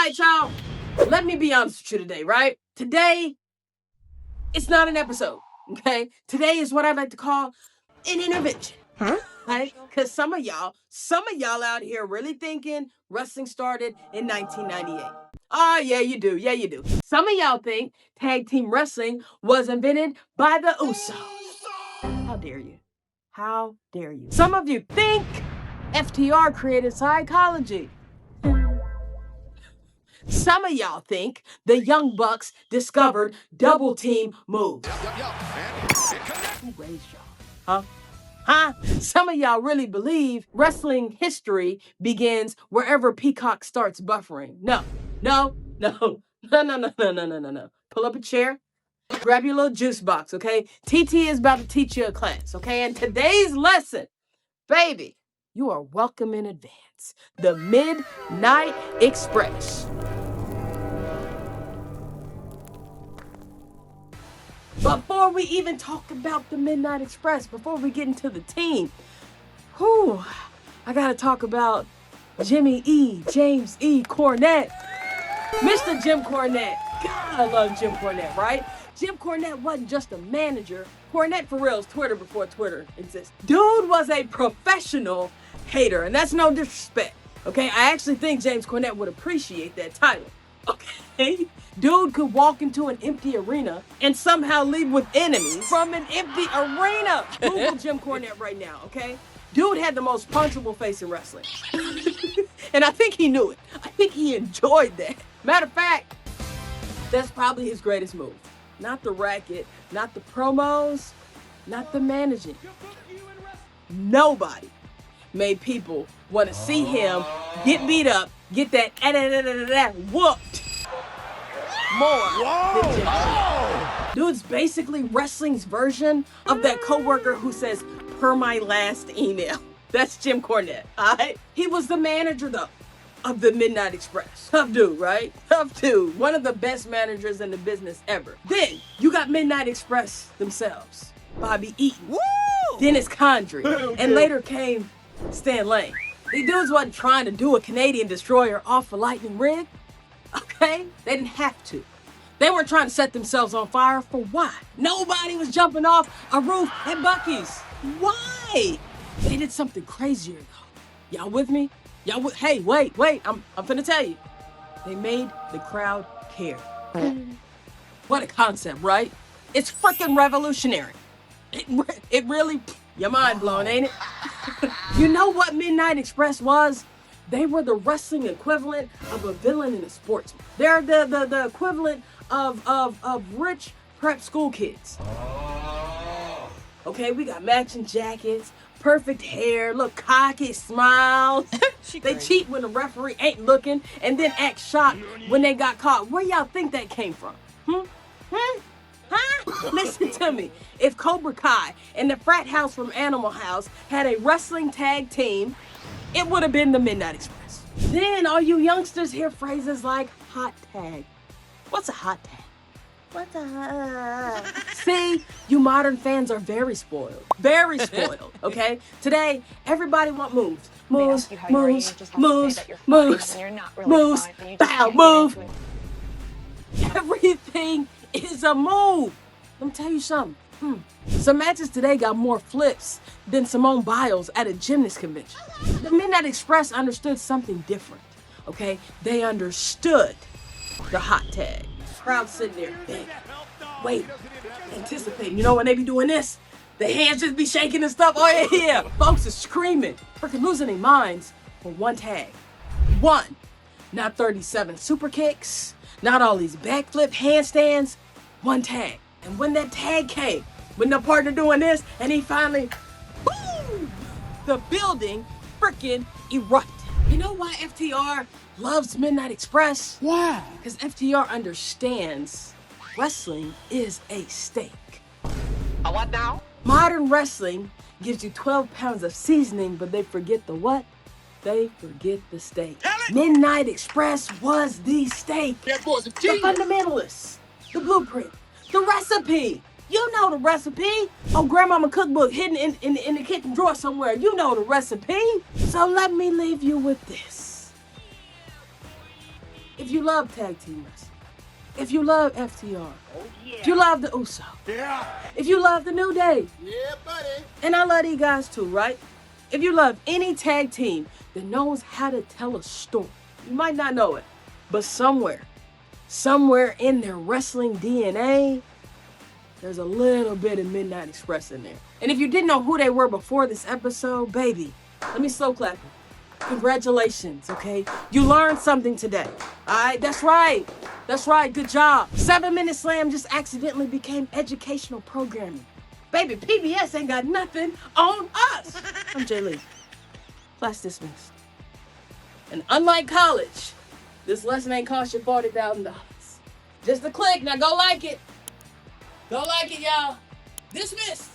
right, y'all. Let me be honest with you today, right? Today, it's not an episode, okay? Today is what I like to call an intervention. Huh? Right? Because some of y'all out here really thinking wrestling started in 1998. Oh, yeah, you do. Yeah, you do. Some of y'all think tag team wrestling was invented by the Usos. How dare you? How dare you? Some of you think FTR created psychology. Some of y'all think the Young Bucks discovered double team moves. Who raised y'all? Huh? Some of y'all really believe wrestling history begins wherever Peacock starts buffering. No. Pull up a chair, grab your little juice box, okay? TT is about to teach you a class, okay? And today's lesson, baby, you are welcome in advance. The Midnight Express. Before we even talk about the Midnight Express, before we get into the team, I gotta talk about Jimmy E. James E. Cornette. Mr. Jim Cornette. God, I love Jim Cornette, right? Jim Cornette wasn't just a manager. Cornette for real is Twitter before Twitter existed. Dude was a professional hater, and that's no disrespect, okay? I actually think James Cornette would appreciate that title, okay? Dude could walk into an empty arena and somehow leave with enemies from an empty arena. Google Jim Cornette right now, okay? Dude had the most punchable face in wrestling. And I think he knew it. I think he enjoyed that. Matter of fact, that's probably his greatest move. Not the racket, not the promos, not the managing. Nobody made people want to see him get beat up, get that whooped more than Jim Cornette. Dude's basically wrestling's version of that coworker who says, per my last email. That's Jim Cornette, all right? He was the manager, though, of the Midnight Express. Tough dude, right? Tough dude. One of the best managers in the business ever. Then, you got Midnight Express themselves. Bobby Eaton, woo! Dennis Condrey, and later came Stan Lane. These dudes wasn't trying to do a Canadian destroyer off a lightning rig, okay? They didn't have to. They weren't trying to set themselves on fire for what? Nobody was jumping off a roof at Buc-ee's. Why? They did something crazier though. Y'all with me? Hey, wait, I'm finna tell you. They made the crowd care. What a concept, right? It's freaking revolutionary. It really, your mind blown, ain't it? You know what Midnight Express was? They were the wrestling equivalent of a villain and a sportsman. They're the equivalent of rich prep school kids. Okay, we got matching jackets, perfect hair, look cocky, smiles. They cheat when the referee ain't looking and then act shocked when they got caught. Where y'all think that came from? Listen to me. If Cobra Kai and the frat house from Animal House had a wrestling tag team, it would have been the Midnight Express. Then all you youngsters hear phrases like hot tag. What's a hot tag? What's a See, you modern fans are very spoiled. Very spoiled, okay? Today, everybody want moves. Moves, bow, move. Everything is a move. Let me tell you something. Some matches today got more flips than Simone Biles at a gymnast convention. The Midnight Express understood something different, okay? They understood the hot tag. Crowd sitting there begging, waiting, anticipating. You know when they be doing this? The hands just be shaking and stuff. Oh yeah. Folks are screaming, freaking losing their minds for one tag. One. Not 37 super kicks, not all these backflip handstands. One tag. And when that tag came, when the partner doing this, and he finally, boom, the building freaking erupted. You know why FTR loves Midnight Express? Why? Because FTR understands wrestling is a steak. A what now? Modern wrestling gives you 12 pounds of seasoning, but they forget the what? They forget the steak. Midnight Express was the steak. That boy's a The genius. fundamentalists, the blueprint, the recipe. You know the recipe. Oh, grandmama cookbook hidden in the kitchen drawer somewhere. You know the recipe. So let me leave you with this. if you love tag team wrestling, if you love FTR, Oh, yeah. if you love the Uso, Yeah. if you love the New Day, Yeah, buddy. and I love these guys too, right? If you love any tag team that knows how to tell a story, you might not know it, but somewhere in their wrestling DNA, there's a little bit of Midnight Express in there. And if you didn't know who they were before this episode, baby, let me slow clap you. Congratulations, okay? You learned something today. All right, that's right. That's right, good job. 7 Minute Slam just accidentally became educational programming. Baby, PBS ain't got nothing on us. I'm Jay Lee. Class dismissed. And unlike college, this lesson ain't cost you $40,000. Just a click, now go like it. Go like it, y'all. Dismissed.